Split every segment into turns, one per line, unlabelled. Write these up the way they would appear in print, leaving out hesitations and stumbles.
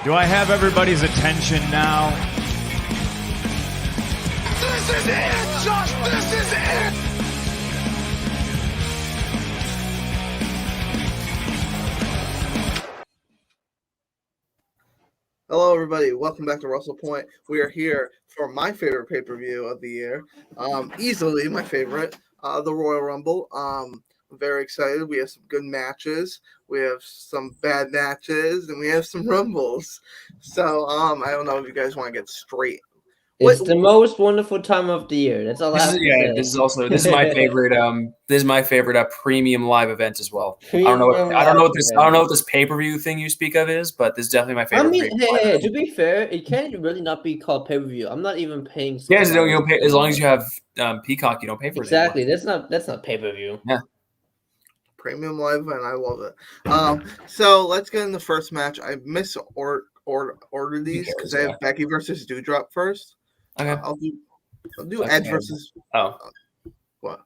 Do I have everybody's attention now?
This is it, Josh! This is it!
Hello, everybody. Welcome back to Russell Point. We are here for my favorite pay-per-view of the year. Easily my favorite, the Royal Rumble. I'm very excited. We have some good matches. We have some bad matches, and we have some Rumbles. So, I don't know if you guys want to get straight.
It's the most wonderful time of the year. That's all I have to say.
This is my favorite. This is my favorite premium live event as well. I don't know what this pay-per-view thing you speak of is, but this is definitely my favorite.
I mean, hey, to be fair, it can't really not be called pay-per-view. I'm not even paying.
Yeah, you don't pay as long as you have Peacock. You don't pay for it.
Exactly. That's not pay-per-view.
Yeah.
Premium live event. I love it. So let's get in the first match. I order these because I have Becky versus Doudrop first.
Okay.
I'll do Edge versus.
Oh.
What?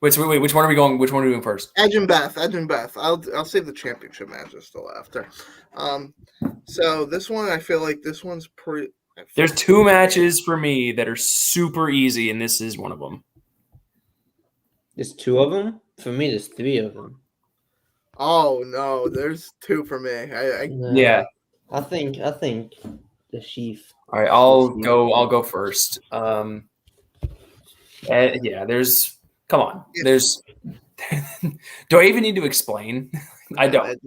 Wait, which one are we going? Which one are we doing first?
Edge and Beth. I'll save the championship matches till after. So this one, I feel like this one's pretty.
There's two matches for me that are super easy, and this is one of them.
There's two of them. For me, there's three of them.
Oh no, there's two for me.
Yeah.
I think the Chief.
All right, I'll go first. There's. Come on. There's. Do I even need to explain? I don't.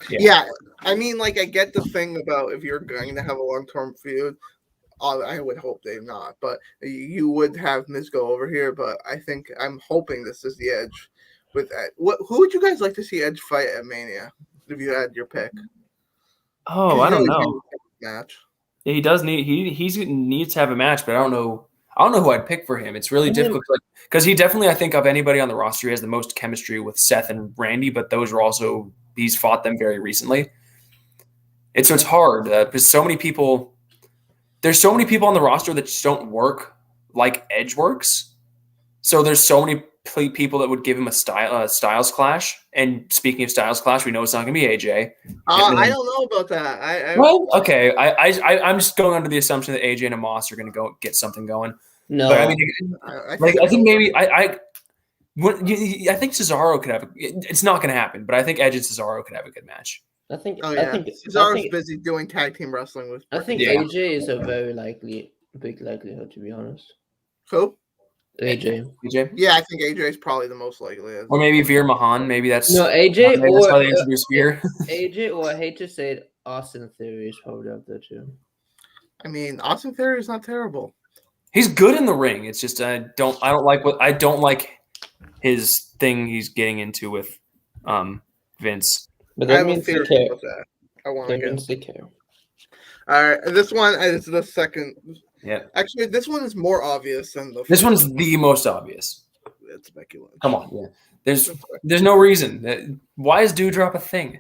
Yeah, I mean, like, I get the thing about if you're going to have a long-term feud. I would hope they're not, but you would have Miz go over here. But I'm hoping this is the Edge with Edge. Who would you guys like to see Edge fight at Mania if you had your pick?
Oh, I don't know.
Match.
Yeah, he does need he needs to have a match, but I don't know who I'd pick for him. It's really difficult because he definitely, I think, of anybody on the roster, he has the most chemistry with Seth and Randy, but those are also he's fought them very recently. It's hard because so many people. There's so many people on the roster that just don't work like Edge works. So there's so many people that would give him a Styles clash. And speaking of Styles clash, we know it's not going to be AJ.
I don't know about that.
Well, okay. I'm just going under the assumption that AJ and Amos are going to go get something going.
No,
but I mean, I think maybe I think Cesaro could have. It's not going to happen, but I think Edge and Cesaro could have a good match.
I think
Cesaro's busy doing tag team wrestling with.
I think AJ is a very big likelihood, to be honest.
Who?
AJ.
Yeah, I think AJ is probably the most likely.
Or maybe Veer Mahan. Maybe that's
AJ
or that's how they introduce Veer.
AJ, or I hate to say it, Austin Theory is probably up there too.
I mean, Austin Theory is not terrible.
He's good in the ring. It's just I don't like his thing he's getting into with Vince.
But that means they care.
I want to
get. They care.
All right, this one is the second.
Yeah.
Actually, this one is more obvious than the.
This one's the most obvious.
It's speculation.
Come on, yeah. There's no reason. Why is Doudrop a thing?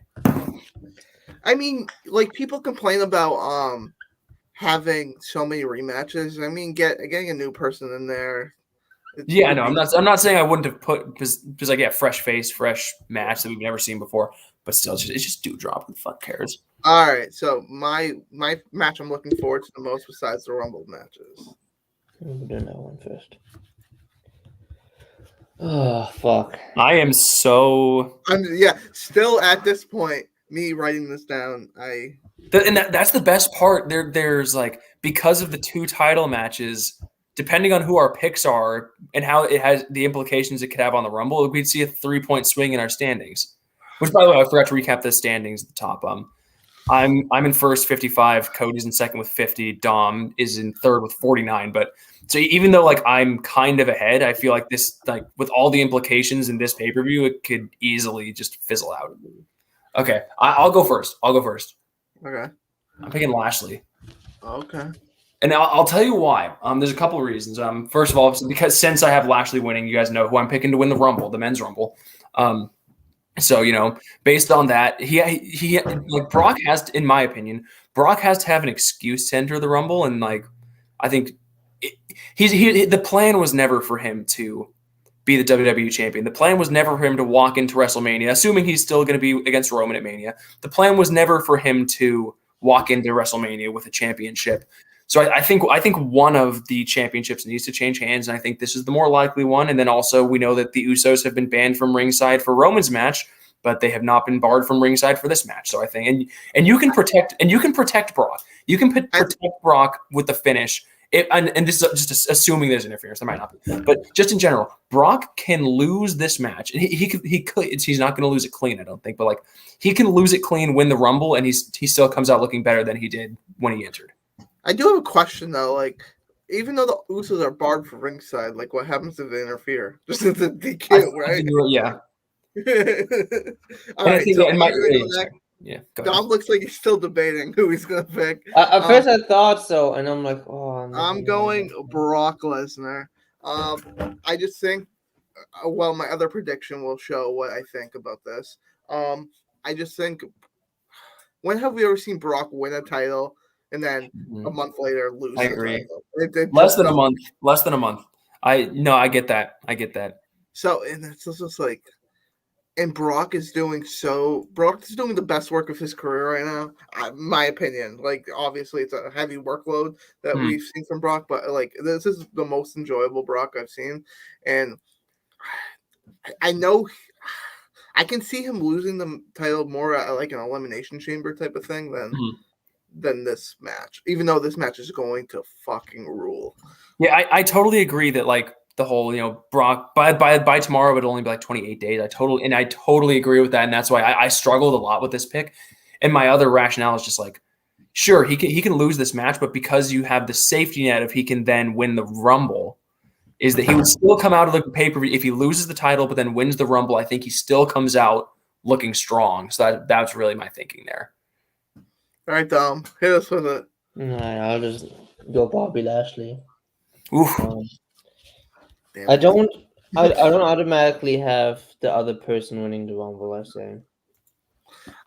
I mean, like, people complain about having so many rematches. I mean, getting a new person in there.
Yeah, I know. I'm not saying I wouldn't have put because like fresh face, fresh match that we've never seen before. But still, it's just Doudrop. Who the fuck cares?
All right, so my match I'm looking forward to the most besides the Rumble matches.
We're doing that one first. Oh fuck!
I am so.
Still at this point, me writing this down,
that's the best part. There's like because of the two title matches. Depending on who our picks are and how it has the implications it could have on the Rumble, we'd see a 3-point swing in our standings. Which, by the way, I forgot to recap the standings at the top. I'm in first, 55. Cody's in second with 50. Dom is in third with 49. But so even though like I'm kind of ahead, I feel like this with all the implications in this pay-per-view, it could easily just fizzle out. Okay, I'll go first.
Okay.
I'm picking Lashley.
Okay.
And I'll tell you why. There's a couple of reasons. First of all, because since I have Lashley winning, you guys know who I'm picking to win the Rumble, the men's Rumble. So, based on that, he like Brock has, in my opinion, Brock has to have an excuse to enter the Rumble, and like I think the plan was never for him to be the WWE champion. The plan was never for him to walk into WrestleMania, assuming he's still going to be against Roman at Mania. The plan was never for him to walk into WrestleMania with a championship. So I think one of the championships needs to change hands, and I think this is the more likely one. And then also we know that the Usos have been banned from ringside for Roman's match, but they have not been barred from ringside for this match. So I think, and you can protect Brock. You can protect Brock with the finish. And this is just assuming there's interference. There might not be, but just in general, Brock can lose this match, and he could. He's not going to lose it clean, I don't think, but like he can lose it clean, win the Rumble, and he still comes out looking better than he did when he entered.
I do have a question though. Like, even though the Usos are barred from ringside, like, what happens if they interfere? Just the DQ, right?
Yeah.
All right.
Yeah.
Dom looks like he's still debating who he's gonna pick.
At first, I thought so, and I'm like, oh.
I'm going Brock Lesnar. I just think, well, my other prediction will show what I think about this. I just think, when have we ever seen Brock win a title and then a month later lose?
I agree.
Less than
a month. I get that.
So, and it's just like, and Brock is doing the best work of his career right now, my opinion. Like, obviously, it's a heavy workload that we've seen from Brock, but like, this is the most enjoyable Brock I've seen, and I know I can see him losing the title more at like an elimination chamber type of thing than this match, even though this match is going to fucking rule.
Yeah, I totally agree that like the whole, Brock by tomorrow it would only be like 28 days. I totally agree with that, and that's why I struggled a lot with this pick. And my other rationale is just like, sure, he can lose this match, but because you have the safety net of he can then win the Rumble, is that he would still come out of the pay-per-view if he loses the title, but then wins the Rumble. I think he still comes out looking strong. So that's really my thinking there.
All right, Dom, hit us with it.
I'll just go Bobby Lashley.
Oof.
I don't automatically have the other person winning the Rumble, I say.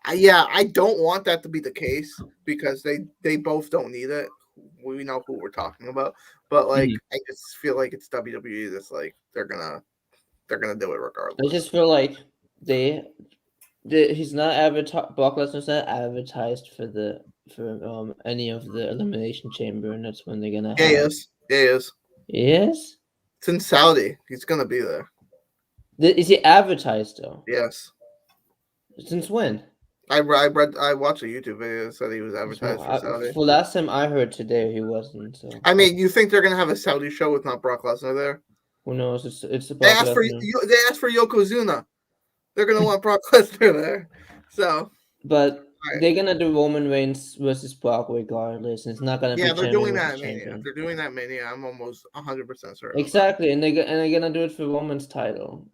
I don't want that to be the case because they both don't need it. We know who we're talking about, but like I just feel like it's WWE that's like they're gonna do it regardless.
I just feel like he's not advertised. Brock Lesnar's not advertised for any of the Elimination Chamber, and that's when they're gonna.
He is.
Yes.
It's in Saudi. He's gonna be there.
Is he advertised though?
Yes.
Since when?
I watched a YouTube video that said he was advertised for Saudi.
For last time I heard today, he wasn't. So.
I mean, you think they're gonna have a Saudi show with not Brock Lesnar there?
Who knows? It's
They asked for Yokozuna. They're gonna want Brock Lesnar there. So.
But they're gonna do Roman Reigns versus Brock regardless. It's not gonna be.
Yeah, they're doing that Mania. They're doing that Mania. I'm almost 100% sure.
Exactly, and they're gonna do it for Roman's title.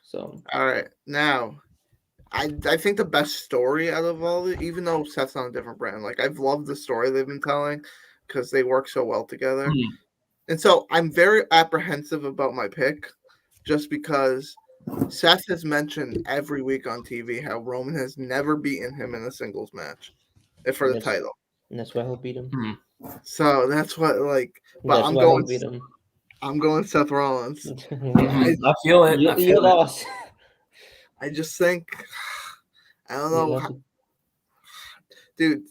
So.
All right, now. I think the best story out of all of it, even though Seth's on a different brand, like I've loved the story they've been telling because they work so well together. And so I'm very apprehensive about my pick just because Seth has mentioned every week on TV how Roman has never beaten him in a singles match for the title.
And that's why he'll beat him.
So that's what but I'm going Seth Rollins.
I feel it.
You lost.
I just think, I don't know. Dude,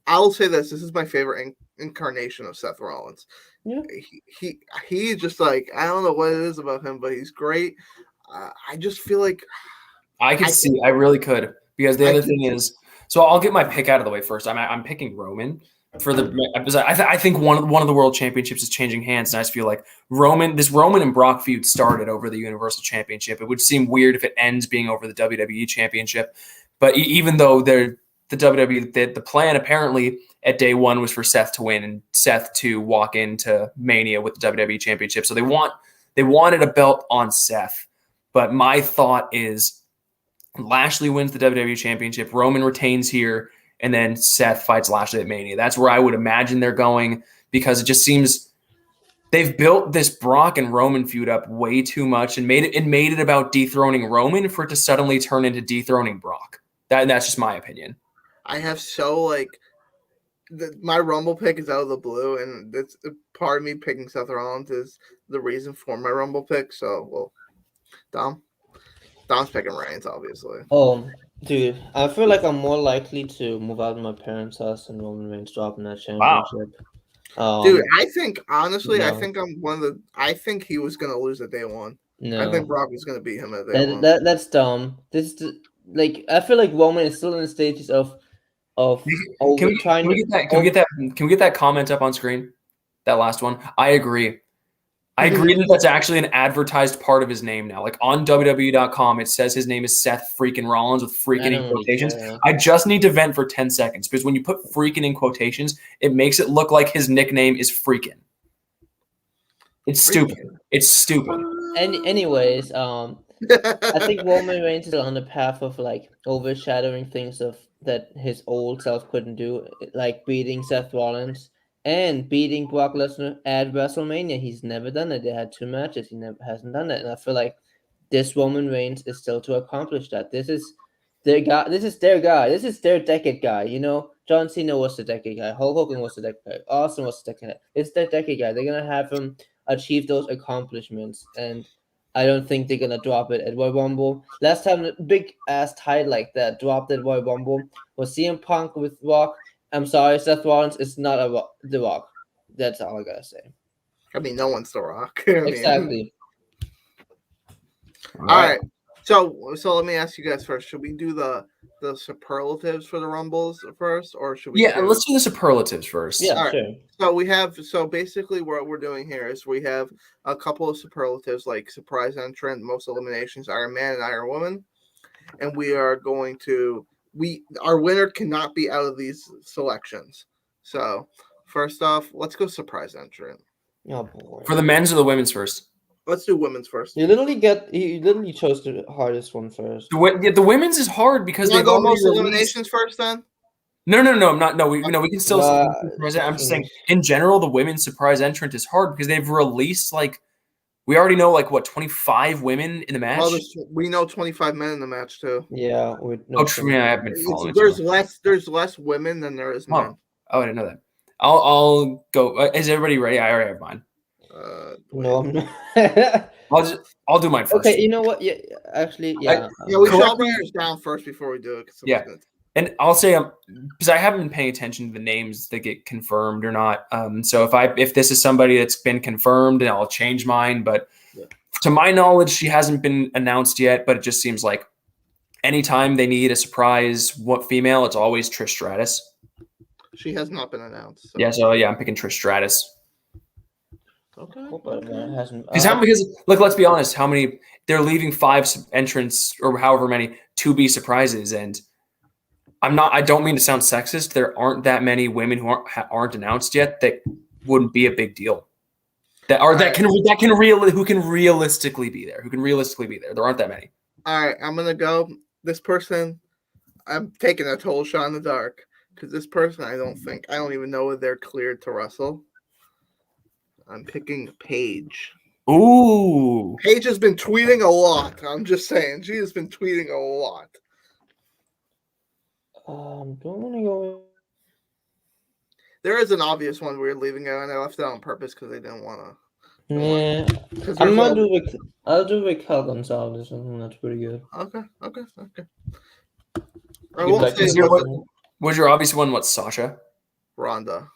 I'll say this. This is my favorite incarnation of Seth Rollins.
Yeah.
He just like, I don't know what it is about him, but he's great. I just feel like.
I really could. Because the other thing is, so I'll get my pick out of the way first. I'm picking Roman. I think one of the world championships is changing hands, and I just feel like this Roman and Brock feud started over the Universal Championship. It would seem weird if it ends being over the WWE Championship, but even though the WWE the plan apparently at day one was for Seth to win and Seth to walk into Mania with the WWE Championship, so they wanted a belt on Seth. But my thought is Lashley wins the WWE Championship, Roman retains here. And then Seth fights Lashley at Mania. That's where I would imagine they're going because it just seems they've built this Brock and Roman feud up way too much and made it about dethroning Roman for it to suddenly turn into dethroning Brock. That's just my opinion.
I have my Rumble pick is out of the blue, and that's part of me picking Seth Rollins is the reason for my Rumble pick. So Dom's picking Reigns, obviously.
Dude, I feel like I'm more likely to move out of my parents' house and Roman Reigns dropping that championship.
Dude, I think honestly,
no.
I think I'm one of the. I think he was gonna lose at day one.
No,
I think Brock was gonna beat him at day one.
that's dumb. I feel like Roman is still in the stages of
Can we get that comment up on screen? That last one. I agree. I agree that that's actually an advertised part of his name now. Like on WWE.com, it says his name is Seth freaking Rollins with freaking in quotations. Really I just need to vent for 10 seconds because when you put freaking in quotations, it makes it look like his nickname is freaking. It's stupid. It's stupid.
Anyways, I think Roman Reigns is on the path of like overshadowing things that his old self couldn't do, like beating Seth Rollins and beating Brock Lesnar at WrestleMania. He's never done it. They had 2 matches. He never hasn't done it. And I feel like this Roman Reigns is still to accomplish that. This is their guy. This is their guy. This is their decade guy. You know, John Cena was the decade guy. Hulk Hogan was the decade guy. Austin was the decade guy. It's their decade guy. They're gonna have him achieve those accomplishments, and I don't think they're gonna drop it at Royal Rumble. Last time a big ass title like that dropped at Royal Rumble was CM Punk with Rock. I'm sorry, Seth Rollins is not The Rock. That's all I gotta say.
I mean, no one's The Rock.
Exactly.
All right. So let me ask you guys first. Should we do the superlatives for the Rumbles first, or should we?
Yeah, let's do the superlatives first.
Yeah, sure.
So basically what we're doing here is we have a couple of superlatives like surprise entrant, most eliminations, Iron Man and Iron Woman, and we are going to our winner cannot be out of these selections. So first off, let's go surprise entrant.
Oh boy.
For the men's or the women's first?
Let's do women's first.
You literally chose the hardest one first.
The women's is hard because
they go most eliminations first then?
No, I'm not. No, we can still. I'm just saying, in general, the women's surprise entrant is hard because they've released we already know 25 women in the match.
Well, we know 25 men in the match too.
Yeah,
I've been following.
There's less women than there is men.
Oh, I didn't know that. I'll go. Is everybody ready? I already have mine.
No, I'm not.
I'll do mine first.
Okay, you know what? Yeah, actually, yeah.
We should all bring ours down first before we do it.
Yeah. And I'll say because I haven't been paying attention to the names that get confirmed or not. So if this is somebody that's been confirmed, then I'll change mine. But to my knowledge, she hasn't been announced yet. But it just seems like anytime they need a surprise female, it's always Trish Stratus.
She has not been announced. So.
Yeah, I'm picking Trish Stratus.
Okay.
Because look, let's be honest. How many they're leaving 5 entrants or however many to be surprises, and I don't mean to sound sexist. There aren't that many women who aren't announced yet that wouldn't be a big deal. Who can realistically be there. There aren't that many.
All right, I'm gonna go. This person, I'm taking a total shot in the dark because this person, I don't even know if they're cleared to wrestle. I'm picking Paige.
Ooh.
Paige has been tweeting a lot. I'm just saying, she has been tweeting a lot.
Don't want to go.
There is an obvious one we're leaving out, and I left it on purpose because they didn't want to.
Yeah, I'll do Raquel Gonzalez. That's pretty good.
Okay.
Was your obvious one what? Sasha?
Ronda.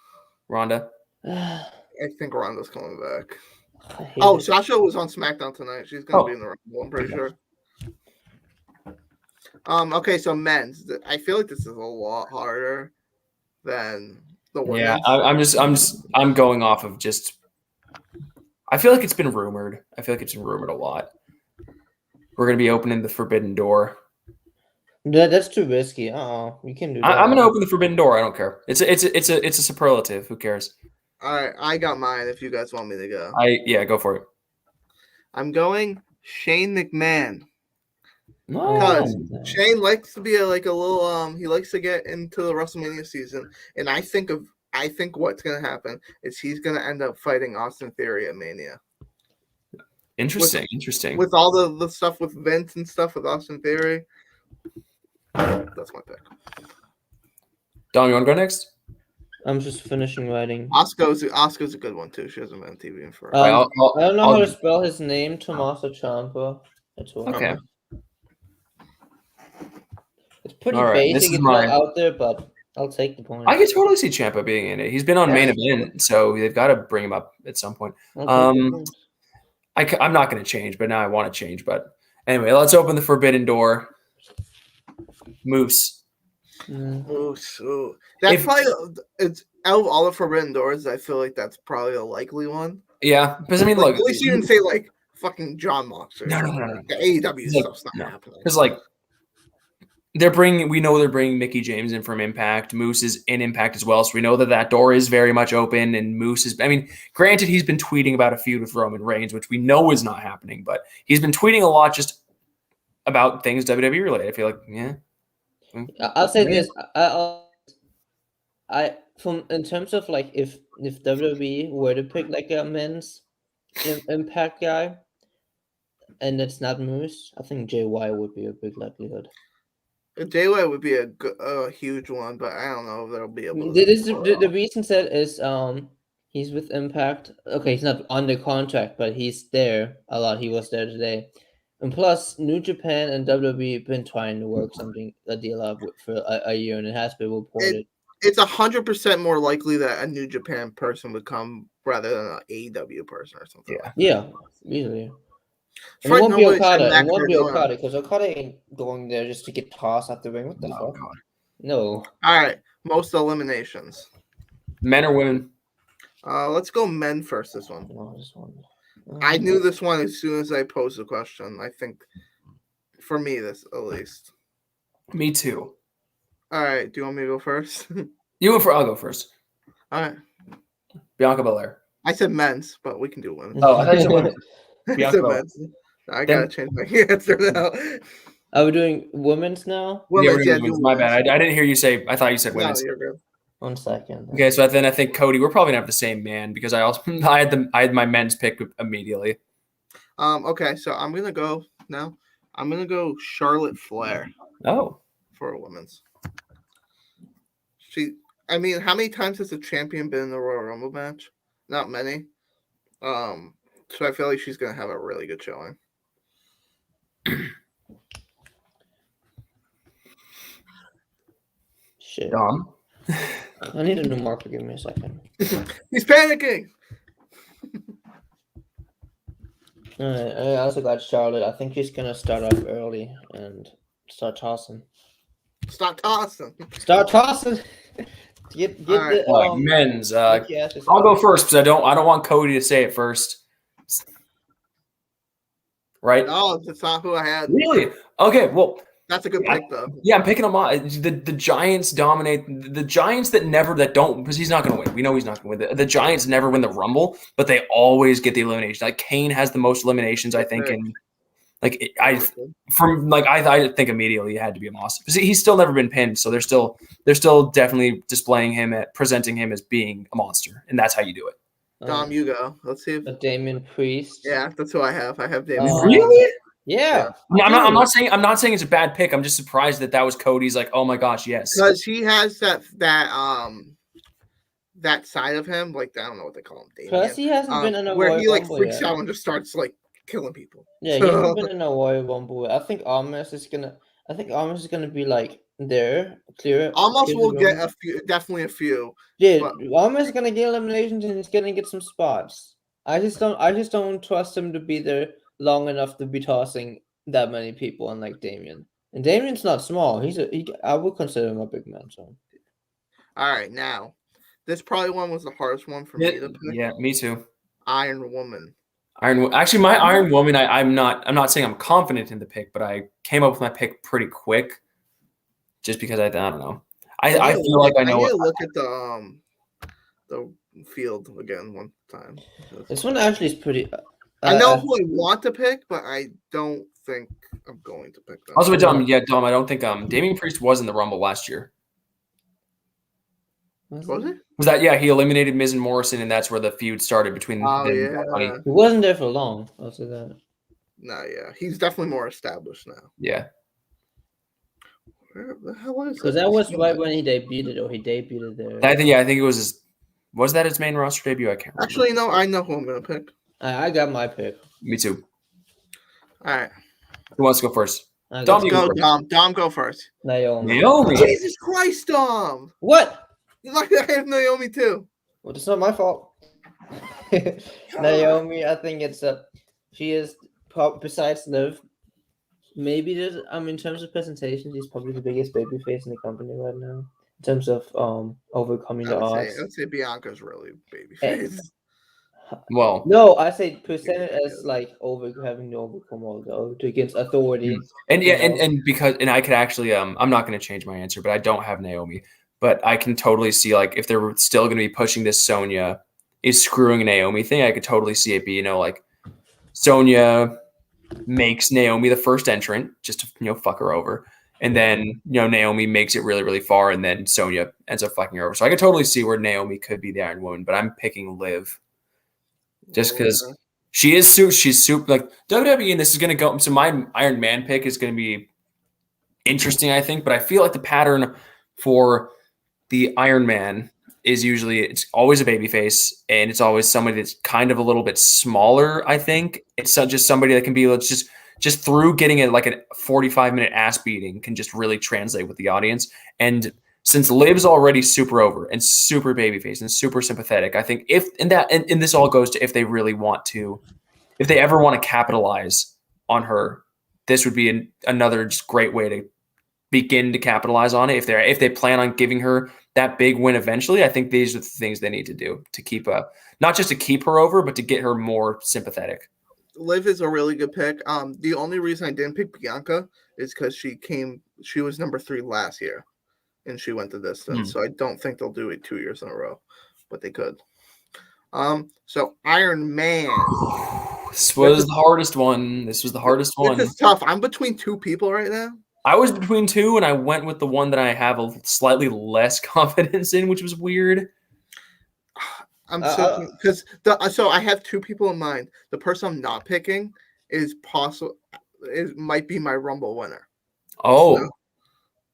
I think Ronda's coming back. Sasha was on SmackDown tonight. She's going to be in the Rumble, I'm pretty sure. Okay, so men's. I feel like this is a lot harder than the women's.
Yeah, I'm going off of just. I feel like it's been rumored. A lot. We're going to be opening the forbidden door.
That's too risky. You can do that.
I'm going to open the forbidden door. I don't care. It's a superlative. Who cares?
All right, I got mine if you guys want me to go.
Go for it.
I'm going Shane McMahon.
Because
Shane likes to be a little he likes to get into the WrestleMania season, and I think what's going to happen is he's going to end up fighting Austin Theory at Mania.
Interesting.
With all the stuff with Vince and stuff with Austin Theory. That's my pick.
Dom, you want to go next?
I'm just finishing writing.
Oscar's a good one too. She hasn't been on TV in forever.
I don't know how to spell his name. Tommaso Ciampa. That's what.
Okay.
It's pretty
All right, this
basic.
is
It's not
my-
out there, but I'll take the point.
I could totally see Ciampa being in it. He's been on main event, so they've got to bring him up at some point.
I'll take the point.
I'm not going to change, but now I want to change. But anyway, let's open the forbidden door. Moose.
Moose. Ooh. That's probably it's out of all the forbidden doors. I feel like that's probably a likely one.
Yeah, because I mean,
Like,
look,
at least you didn't say like fucking John Moxley.
No.
The AEW
Look,
stuff's not happening.
because like we know they're bringing Mickey James in from Impact. Moose is in Impact as well, so we know that door is very much open. And Moose is, I mean, granted, he's been tweeting about a feud with Roman Reigns, which we know is not happening, but he's been tweeting a lot just about things WWE related. I feel like, yeah.
I'll say this. I from in terms of like if WWE were to pick like a men's Impact guy, and it's not Moose, I think JY would be a big likelihood.
JY would be a huge one, but I don't know if they'll be able to.
The reason said is he's with Impact. Okay, he's not under contract, but he's there a lot. He was there today. And plus, New Japan and WWE been trying to work a deal up for a year, and it has been reported.
It's 100% more likely that a New Japan person would come rather than an AEW person or something.
Yeah, easily. And it won't be Okada. It won't be Okada because Okada ain't going there just to get tossed at the ring. What the fuck? No.
All right, most eliminations.
Men or women?
Let's go men first. This one.
No, this one.
I knew this one as soon as I posed the question. I think, for me, this at least.
Me too.
All right. Do you want me to go first?
I'll go first.
All right.
Bianca Belair.
I said men's, but we can do women's.
Oh, I thought you said women.
I said men's. I gotta change my answer now.
Are we doing women's now?
Women's, yeah,
my bad. I didn't hear you say. I thought you said women's.
No, you're good.
1 second.
Okay, so then I think Cody, we're probably gonna have the same man because I had my men's pick immediately.
Okay, so I'm gonna go now. I'm gonna go Charlotte Flair.
Oh,
for a women's. I mean, how many times has a champion been in the Royal Rumble match? Not many. So I feel like she's gonna have a really good showing.
Shit.
Dom.
I need a new marker. Give me a second.
He's panicking.
Alright, I also got Charlotte. I think she's gonna start off early and start tossing.
Start tossing.
Start tossing. Get
right.
the
men's.
I'll
go first because I don't want Cody to say it first. Right?
No, that's not who I had.
Really? Okay. Well,
that's a good pick though.
Yeah, I'm picking them on. The Giants dominate. The Giants that don't, because he's not going to win. We know he's not going to win. The Giants never win the Rumble, but they always get the elimination. Like Kane has the most eliminations, I think, and I think immediately it had to be a Moss. He's still never been pinned, so they're still definitely displaying him presenting him as being a monster, and that's how you do it.
Dom, you go. Let's see if
Damian Priest.
Yeah, that's who I have. I have Damian.
Really?
Yeah.
I'm not saying it's a bad pick. I'm just surprised that was Cody's. Like, oh my gosh, yes.
Because he has that side of him, like I don't know what they call him. Damian,
plus, he hasn't been in a
where
Royal
he
Rumble
freaks
yet.
out and just starts killing people.
Yeah, he hasn't been in a Royal Rumble. I think Almas is gonna be there. Clear.
Almost
clear
will
the
get
room.
definitely a few.
Yeah,
but
Almas is gonna get eliminations and he's gonna get some spots. I just don't trust him to be there long enough to be tossing that many people unlike Damian. And Damian's not small. I would consider him a big man. So.
All right, now this probably one was the hardest one for me to pick.
Yeah, me too.
Iron Woman.
Actually, my Iron Woman. I'm not saying I'm confident in the pick, but I came up with my pick pretty quick, just because I don't know. I feel like I know.
I need to look at the field again one time.
This one actually is pretty.
I know who I want to pick, but I don't think I'm going to pick them.
Also, with Dom, I don't think Damian Priest was in the Rumble last year.
Was it?
Was that? Yeah, he eliminated Miz and Morrison, and that's where the feud started between them.
Yeah.
He wasn't there for long. I'll say that.
No, yeah, he's definitely more established now.
Yeah.
Where the hell is it?
Because that was right when he debuted, or he debuted there.
I think it was. Was that his main roster debut? I can't remember.
Actually, no, I know who I'm gonna pick.
I got my pick.
Me too.
All right.
Who wants to go first?
I'll
Dom,
go
you
Go,
go first.
Dom. Dom, go first.
Naomi.
Naomi.
Jesus Christ, Dom!
What?
Like I have Naomi too.
Well, it's not my fault. Naomi, I think she is besides Liv. Maybe there's in terms of presentation, she's probably the biggest babyface in the company right now. In terms of overcoming the
I
odds.
would say Bianca's really
Eh,
babyface.
Well,
No, I say presented as like having to overcome all the odds against authority.
and yeah,
you know?
and I could actually I'm not going to change my answer, but I don't have Naomi, but I can totally see like if they're still going to be pushing this Sonya is screwing Naomi thing, I could totally see it be like Sonya makes Naomi the first entrant just to fuck her over, and then Naomi makes it really really far, and then Sonya ends up fucking her over. So I could totally see where Naomi could be the Iron Woman, but I'm picking Liv. Just because she's super like WWE, and this is going to go. So my Iron Man pick is going to be interesting, I think. But I feel like the pattern for the Iron Man is usually it's always a babyface, and it's always somebody that's kind of a little bit smaller. I think it's just somebody that can be just through getting a 45-minute ass beating can just really translate with the audience. And since Liv's already super over and super babyface and super sympathetic, I think and this all goes to if they ever want to capitalize on her, this would be another just great way to begin to capitalize on it. If they plan on giving her that big win eventually, I think these are the things they need to do to keep not just to keep her over, but to get her more sympathetic.
Liv is a really good pick. The only reason I didn't pick Bianca is because she was number 3 last year. And she went the distance. So I don't think they'll do it 2 years in a row, but they could. So Iron Man.
This was the hardest one. This was the hardest one.
This is tough. I'm between 2 people right now.
I was between 2, and I went with the one that I have a slightly less confidence in, which was weird.
I'm so I have 2 people in mind. The person I'm not picking might be my Rumble winner.
Oh.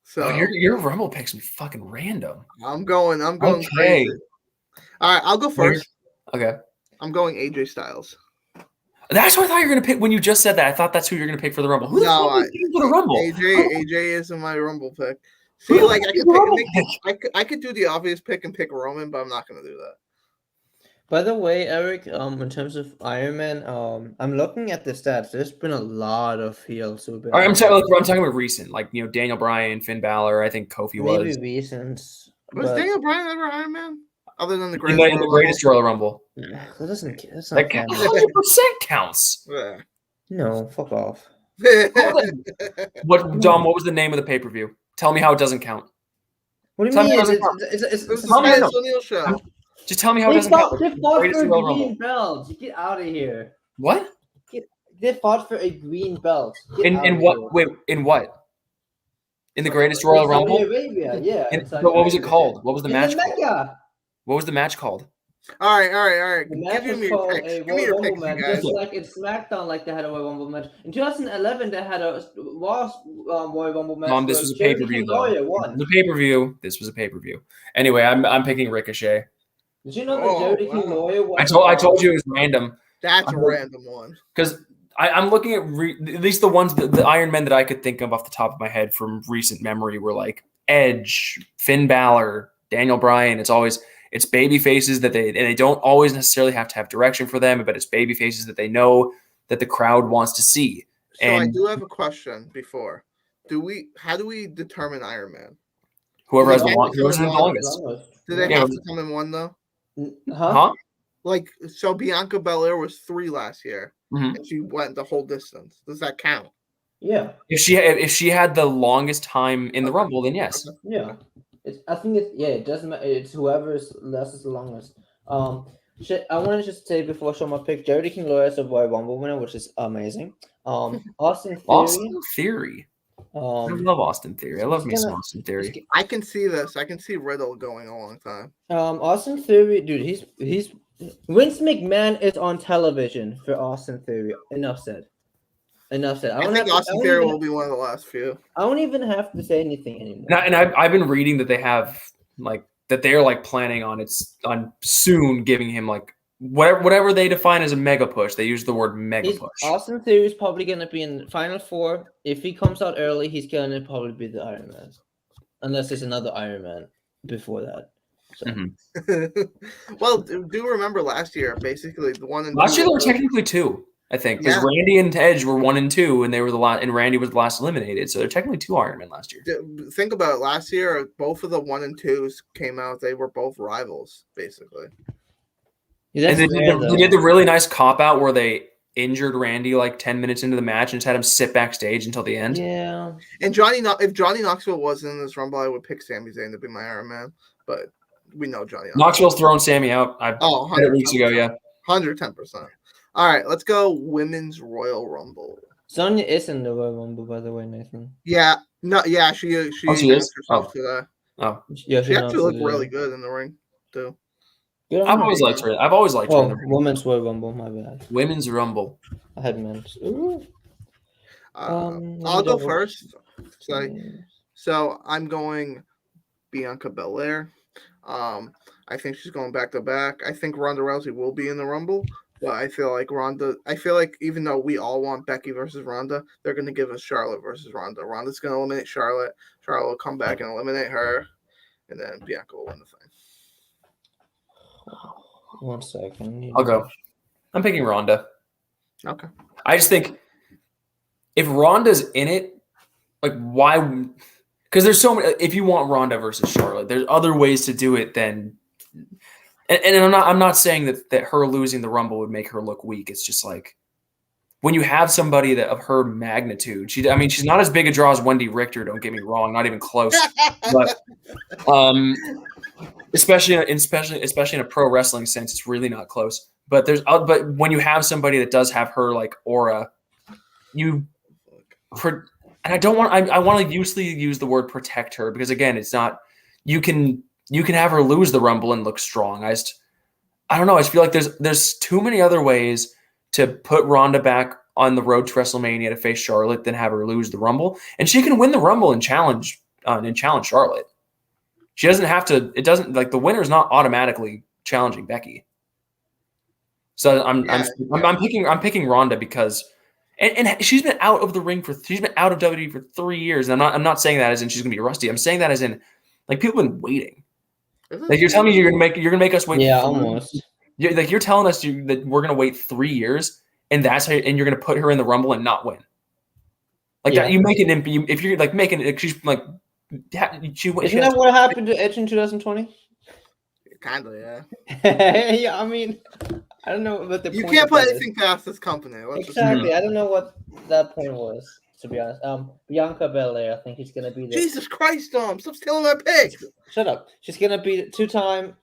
So
your Rumble picks me fucking random.
I'm going crazy. All right, I'll go first.
Okay.
I'm going AJ Styles.
That's what I thought you were gonna pick when you just said that. I thought that's who you're gonna pick for the Rumble. Who the fuck is picking for the Rumble?
AJ isn't my Rumble pick. See, I could do the obvious pick and pick Roman, but I'm not gonna do that.
By the way, Eric, in terms of Iron Man, I'm looking at the stats. There's been a lot of heels.
I'm talking about recent, like Daniel Bryan, Finn Balor. I think Kofi was.
Maybe recent.
Was Daniel Bryan ever Iron Man? Other than the
greatest Royal Rumble.
That doesn't. That's
not 100% counts.
Yeah.
No, fuck off.
Dom? What was the name of the pay-per-view? Tell me how it doesn't count.
What do you mean?
It's the Titus O'Neil show.
Just tell me how it doesn't count.
They fought for a green belt. Get out of here.
What?
They fought for a green belt.
In what? Wait, in what? In the greatest Royal Rumble?
Saudi Arabia, yeah.
But what was it called? What was the match called?
Mecca.
What was the match called?
All right.
The match was called a Royal Rumble match, just like in SmackDown, like they had a Royal Rumble match. In 2011, they had a Royal Rumble match.
Mom, this was a pay-per-view, though. This was a pay-per-view. This was a pay-per-view. Anyway, I'm picking Ricochet.
Did you know that Jody King Lawyer won?
I told you it was random.
That's a random one.
Because I'm looking at at least the ones the Iron Men that I could think of off the top of my head from recent memory were like Edge, Finn Balor, Daniel Bryan. It's baby faces that they don't always necessarily have to have direction for them, but it's baby faces that they know that the crowd wants to see.
So I do have a question before. How do we determine Iron Man?
Whoever has the longest.
Do they have to come in one though?
Huh?
Like, so Bianca Belair was 3 last year,
mm-hmm.
and she went the whole distance. Does that count?
Yeah.
If she had the longest time in the Rumble, then yes.
Yeah. I think it doesn't matter. It's whoever's lasts the longest. I want to just say before I show my pick, Jody King Lawyer is a Royal Rumble winner, which is amazing. Austin
Theory. I love Austin Theory. I love me some Austin Theory.
I can see this. I can see Riddle going a long time.
Austin Theory, dude, he's Vince McMahon is on television for Austin Theory. Enough said. I think
Austin Theory will be one of the last few.
I don't even have to say anything anymore.
And I've been reading that they have that they're planning on soon giving him whatever they define as a mega push. They use the word mega push.
Austin Theory is probably going to be in Final Four. If he comes out early, he's going to probably be the Iron Man. Unless there's another Iron Man before that. So.
Well, do remember last year, basically the one and
last year there were technically 2, I think, because Randy and Edge were 1 and 2, and they were the last, and Randy was the last eliminated. So they're technically 2 Iron Men last year.
Think about it. Last year, both of the 1 and 2s came out. They were both rivals, basically.
Yeah,
and they did the really nice cop out where they injured Randy like 10 minutes into the match and just had him sit backstage until the end.
Yeah.
And if Johnny Knoxville wasn't in this Rumble, I would pick Sami Zayn to be my Iron Man. But we know Johnny
Knoxville's throwing Sammy out. I said it weeks ago, yeah.
110%. All right, let's go Women's Royal Rumble.
Sonya is in the Royal Rumble, by the way, Nathan.
Yeah. No, yeah, she is.
She is?
Today.
Oh.
Yeah, she actually looked really good in the ring, too.
I've always liked her. I've always liked her. In the ring.
Women's Royal Rumble, my bad.
Women's Rumble.
I had men's.
I'll go first. So I'm going Bianca Belair. I think she's going back to back. I think Ronda Rousey will be in the Rumble, but I feel like even though we all want Becky versus Ronda, they're going to give us Charlotte versus Ronda. Ronda's going to eliminate Charlotte. Charlotte will come back and eliminate her, and then Bianca will win the thing.
1 second.
I'll go. I'm picking Ronda.
Okay.
I just think if Ronda's in it, like why? Because there's so many. If you want Ronda versus Charlotte, there's other ways to do it than. And I'm not saying that her losing the Rumble would make her look weak. It's just like when you have somebody of her magnitude. She's not as big a draw as Wendy Richter. Don't get me wrong, not even close. But especially in a pro wrestling sense, it's really not close. But when you have somebody that does have her like aura, and I don't want I want to usually use the word protect her because again, it's not you can have her lose the Rumble and look strong. I don't know. I just feel like there's too many other ways to put Ronda back on the road to WrestleMania to face Charlotte than have her lose the Rumble, and she can win the Rumble and challenge Charlotte. She doesn't have to. It doesn't like the winner is not automatically challenging Becky. So I'm picking Ronda because, and she's been out of the ring she's been out of WWE for 3 years. And I'm not saying that as in she's gonna be rusty. I'm saying that as in like people have been waiting. Like you're telling me you're gonna make us wait.
Yeah, almost.
You're telling us that we're gonna wait 3 years and you're gonna put her in the Rumble and not win. Like that, you make it if you're like making it. She's like.
Isn't that what happened to Edge in 2020?
Kind of, yeah.
Yeah, I mean, I don't know what the
you
point
can't put
is.
anything past this company.
Exactly. I don't know what that point was, to be honest. Bianca Belair, I think he's gonna be the
Jesus Christ, Dom! Stop stealing my pick.
Shut up. She's gonna be 2-time.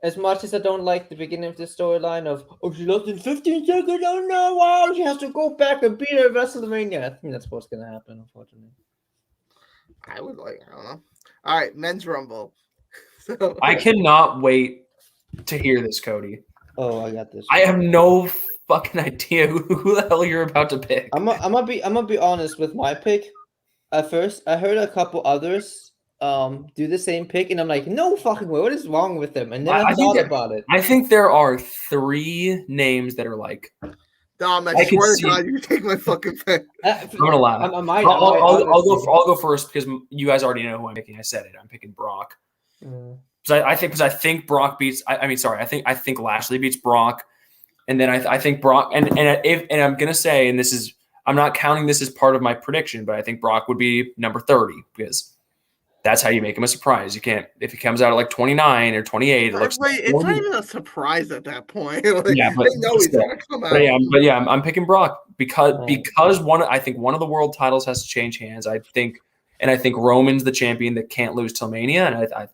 As much as I don't like the beginning of the storyline of she lost in 15 seconds, oh no, wow, she has to go back and beat her at WrestleMania. I think that's what's gonna happen, unfortunately.
I don't know. All right, Men's Rumble.
I cannot wait to hear this, Cody.
Oh, I got this.
I have no fucking idea who the hell you're about to pick.
I'm gonna be honest with my pick. At first, I heard a couple others do the same pick, and I'm like, no fucking way, what is wrong with them? And then I thought about it.
I think there are 3 names that are like.
Dom, I swear to God, you take my fucking pick.
I'm gonna laugh. I'll go first because you guys already know who I'm picking. I said it. I'm picking Brock. Because I think Brock beats. I think Lashley beats Brock, and then I think Brock and I'm gonna say, and this is I'm not counting this as part of my prediction, but I think Brock would be number 30 because that's how you make him a surprise. You can't if he comes out at like 29 or 28. It's
not even a surprise at that point. Like,
yeah, but
they know he's gonna come out.
I'm picking Brock because I think one of the world titles has to change hands. I think Roman's the champion that can't lose till Mania, and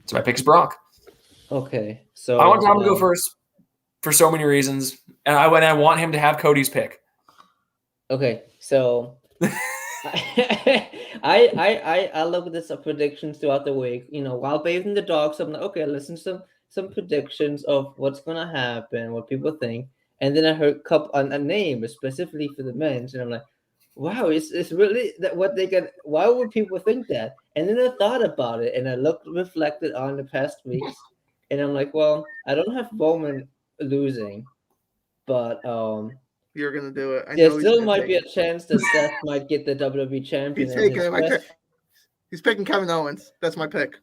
so my pick is Brock.
Okay, so
I want Tom to go first for so many reasons, and I want him to have Cody's pick.
Okay, so. I look at this predictions throughout the week. You know, while bathing the dogs, I'm like, okay, listen to some predictions of what's gonna happen, what people think, and then I heard a name specifically for the men's, and I'm like, wow, it's really that what they get. Why would people think that? And then I thought about it, and I reflected on the past weeks, And I'm like, well, I don't have Roman losing, but
You're gonna do it. I
there
know he's
still
gonna
might
take
be a
it.
chance that Seth might get the WWE champion
He's
in
taking
his
it.
first
He's picking Kevin Owens. That's my pick.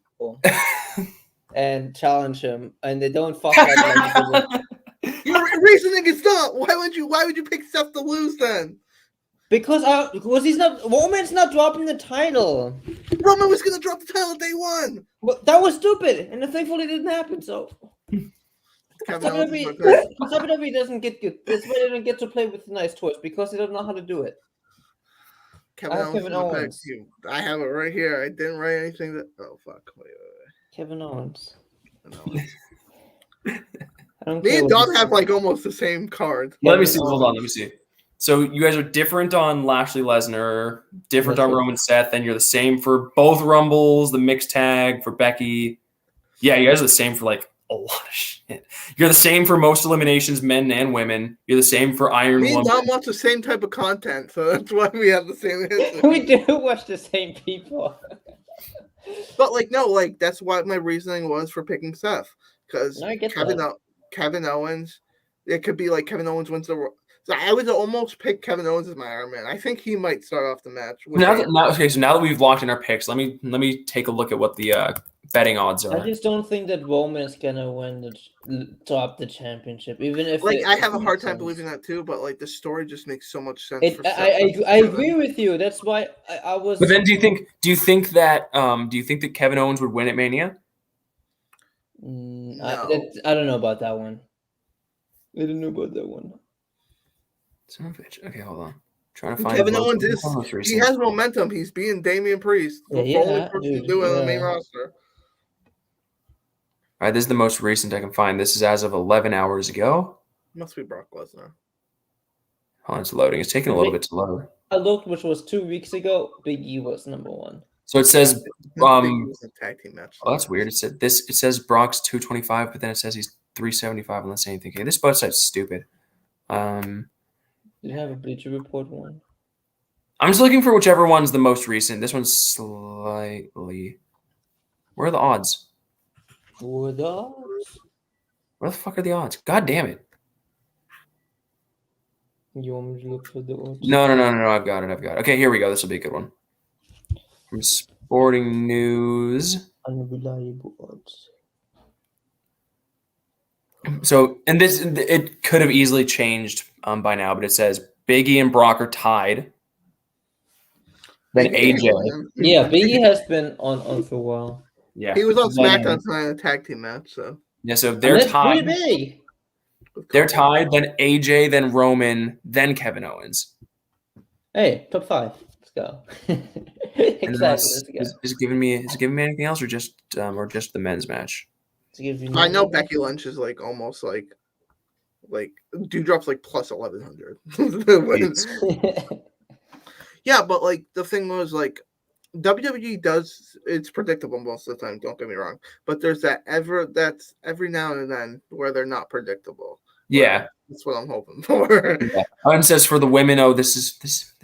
and challenge him, and they don't fuck up like they did with
Your reasoning is not. Why would you pick Seth to lose then?
because he's not Roman's not dropping the title.
Roman was gonna drop the title day one.
Well, that was stupid, and thankfully it didn't happen. So
Kevin Owens is my pick.
WWE doesn't get good. That's why they don't get to play with nice toys because they don't know how to do it.
Kevin
I have
Owens
Kevin
is my
Owens.
pick. I have it right here. I didn't write anything that. Oh fuck! Wait.
Kevin Owens.
Kevin
I don't
Me
care
and
what
Don
you
have
say.
like almost the same card.
Let me
Kevin
see. Hold on. Let me see. So you guys are different on Lashley Lesnar, different
That's
on
right.
Roman Seth, and you're the same for both Rumbles, the mixed tag for Becky. Yeah, you guys are the same for like a lot of shit. You're the same for most eliminations, men and women. You're the same for Iron
Me and
Woman.
Don watch the same type of content, so that's why we have the same answer.
We do watch the same people.
But like no, like that's what my reasoning was for picking Seth because
No, I get
Kevin Owens, it could be like Kevin Owens wins the. So I would almost pick Kevin Owens as my Iron Man. I think he might start off the match.
So now that we've locked in our picks, let me take a look at what the betting odds
I
are.
just don't think that Roman is gonna win drop the championship, even if
Like I
if
have a
it
hard
makes
time
sense.
believing that too, but like the story just makes so much sense.
It,
For
I agree with you. That's why I was.
But then, do you think that Kevin Owens would win at Mania?
No.
No.
I don't know about that one. I don't know about that one.
Son of a bitch. Okay, hold on. Trying to find
Kevin
most-
Owens is
most
he
recent.
has momentum. He's being Damian Priest.
Yeah,
The only
yeah,
person
dude,
to do it on the main
yeah.
roster.
All right, this is the most recent I can find. This is as of 11 hours ago.
Must be Brock Lesnar.
Oh, it's loading. It's taking a little bit to load.
I looked, which was 2 weeks ago. Big E was number one.
So it says,
Big E was a tag team match.
oh, that's weird. It says Brock's 225, but then it says he's 375 on the same thing. Okay, this website's stupid.
Did you have a Bleacher Report one?
I'm just looking for whichever one's the most recent. This one's slightly. Where are the odds?
For the odds?
Where the fuck are the odds? God damn it!
You want me to look for the odds?
No. I've got it. Okay, here we go. This will be a good one. From Sporting News.
Unreliable odds.
So, and it could have easily changed by now, but it says Big E and Brock are tied. Then AJ.
Yeah, Big E has been on for a while.
Yeah.
He was on
Then-
SmackDown tonight in a tag team match, so
Yeah, so
And
they're
that's pretty
tied.
big.
They're tied, then AJ, then Roman, then Kevin Owens.
Hey, top 5. Let's go.
And
Exactly.
that's-
Let's go.
Is it giving me anything else or just the men's match?
To give you
I know Becky Lynch is like almost like Dewdrop's like plus 1100. Yeah, but like the thing was like WWE does it's predictable most of the time, don't get me wrong. But there's that's every now and then where they're not predictable.
Yeah.
That's what I'm hoping for.
Yeah. And it says for the women, this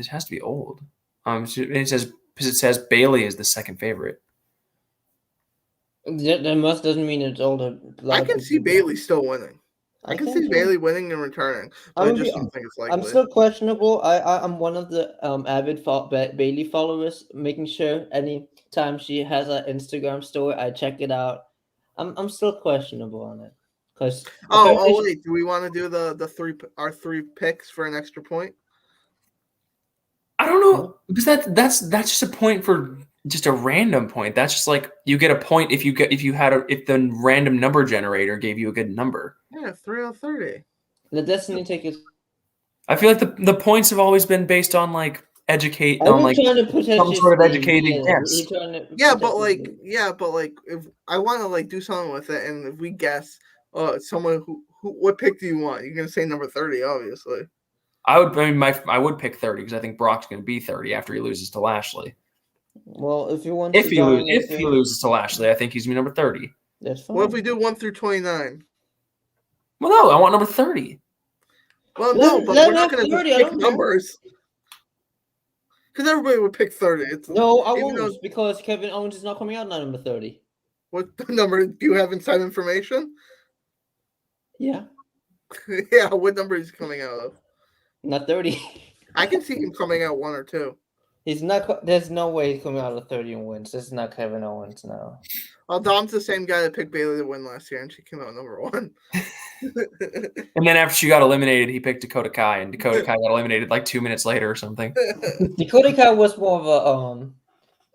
has to be old. It says Bailey is the second favorite.
That doesn't mean it's older.
I can see Bailey still winning. I can see Bailey winning and returning. But I just don't think it's likely.
I'm still questionable. I'm one of the avid Bailey followers, making sure anytime she has an Instagram story, I check it out. I'm still questionable on it. Cause
wait, do we want to do our three picks for an extra point?
I don't know, because that's just a point for just a random point. That's just like you get a point if the random number generator gave you a good number.
Yeah, 3 out of 30.
the Destiny tickets.
I feel like the points have always been based on like educate on like
trying to
some sort of educating guess.
Yeah, but like if I want to like do something with it, and if we guess, someone who what pick do you want? You're gonna say number 30, obviously.
I would pick 30 because I think Brock's going to be 30 after he loses to Lashley.
Well, if you want,
If he loses to Lashley, I think he's going to be number 30.
that's fine.
What if we do 1 through 29?
Well, no, I want number 30.
Well, no, but
Let
we're not
have
gonna
30, I
pick
don't care.
numbers. Because everybody would pick 30.
No, I
even
won't because Kevin Owens is not coming out at number 30.
What number do you have inside information?
Yeah,
Yeah, what number is he coming out of?
not 30.
I can see him coming out 1 or 2.
He's not. There's no way he's coming out of 30 and wins. This is not Kevin Owens now.
Well, Dom's the same guy that picked Bailey to win last year, and she came out number 1.
And then after she got eliminated, he picked Dakota Kai, and Dakota Kai got eliminated like 2 minutes later or something.
Dakota Kai was more of a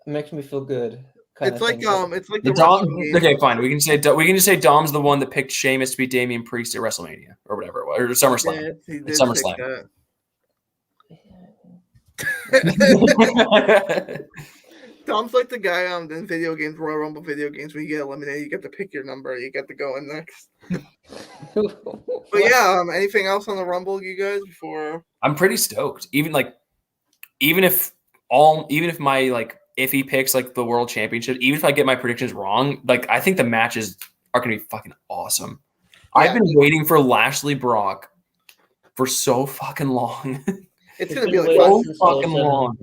makes me feel good.
It's like the
Dom.
wrestling game.
Okay, fine. We can just say Dom's the one that picked Sheamus to be Damian Priest at WrestleMania or whatever it was, or SummerSlam.
Yeah, he did
It's SummerSlam.
pick that. Tom's like the guy in video games, Royal Rumble video games, when you get eliminated, you get to pick your number, you get to go in next. But yeah, anything else on the Rumble, you guys? Before
I'm pretty stoked. Even if my like iffy picks like the World Championship, even if I get my predictions wrong, like I think the matches are gonna be fucking awesome. Yeah. I've been waiting for Lashley Brock for so fucking long.
It's gonna be like
so fucking long.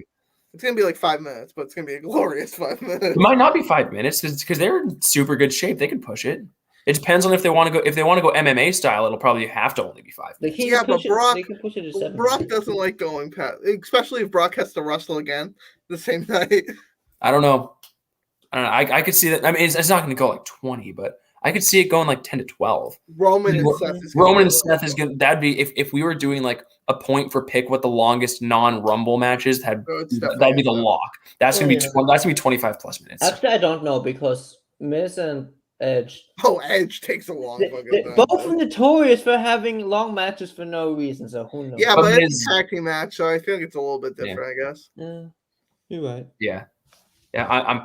It's gonna be like 5 minutes, but it's gonna be a glorious 5 minutes.
It might not be 5 minutes because they're in super good shape. They can push it. It depends on if they want to go. If they want to go MMA style, it'll probably have to only be 5 minutes.
Yeah, but Brock,
they can push it to 7
Brock
minutes.
doesn't like going past, especially if Brock has to wrestle again the same night.
I don't know. I could see that. I mean, it's not going to go like 20, but I could see it going like 10 to 12.
Roman and Seth
is going. That'd be if we were doing like a point for pick what the longest non-Rumble matches had. That'd be the lock. That's gonna be that's gonna be 25 plus minutes.
Actually, I don't know because Miz and Edge.
Oh, Edge takes a long fucking time.
Both notorious for having long matches for no reason. So who knows?
Yeah, but it's a tag team match, so I think it's a little bit different. I guess.
Yeah, you're right.
Yeah. Yeah, I'm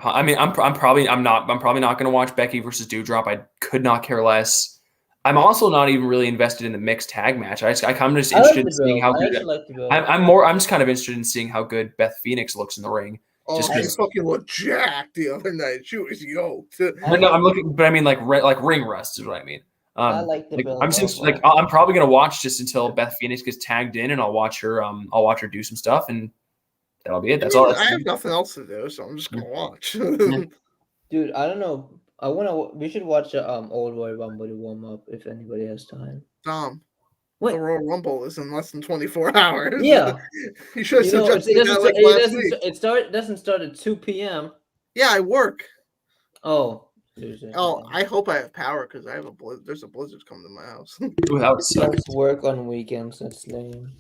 probably not going to watch Becky versus Doudrop. I could not care less. I'm also not even really invested in the mixed tag match. I'm just interested in seeing how good. I'm just kind of interested in seeing how good Beth Phoenix looks in the ring.
Oh, she fucking looked jacked the other night. She was yoked.
No, I'm looking, but I mean like ring rust is what I mean.
I like the build.
I'm probably gonna watch just until Beth Phoenix gets tagged in, and I'll watch her do some stuff, and that'll be it. That's all.
I have nothing else to do, so I'm just gonna watch.
Dude, I don't know. We should watch the old Royal Rumble to warm up if anybody has time.
Tom,
what?
The Royal Rumble is in less than 24 hours.
Yeah,
you should have suggested that like last week.
It doesn't start at 2 p.m.
Yeah, I work.
Oh.
I hope I have power because I have there's a blizzard coming to my house.
Without
work on weekends. That's lame.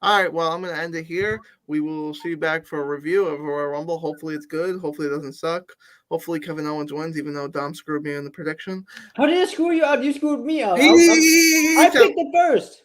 All right, well, I'm going to end it here. We will see you back for a review of Royal Rumble. Hopefully it's good. Hopefully it doesn't suck. Hopefully Kevin Owens wins, even though Dom screwed me in the prediction.
How did I screw you out? You screwed me out. I picked it first.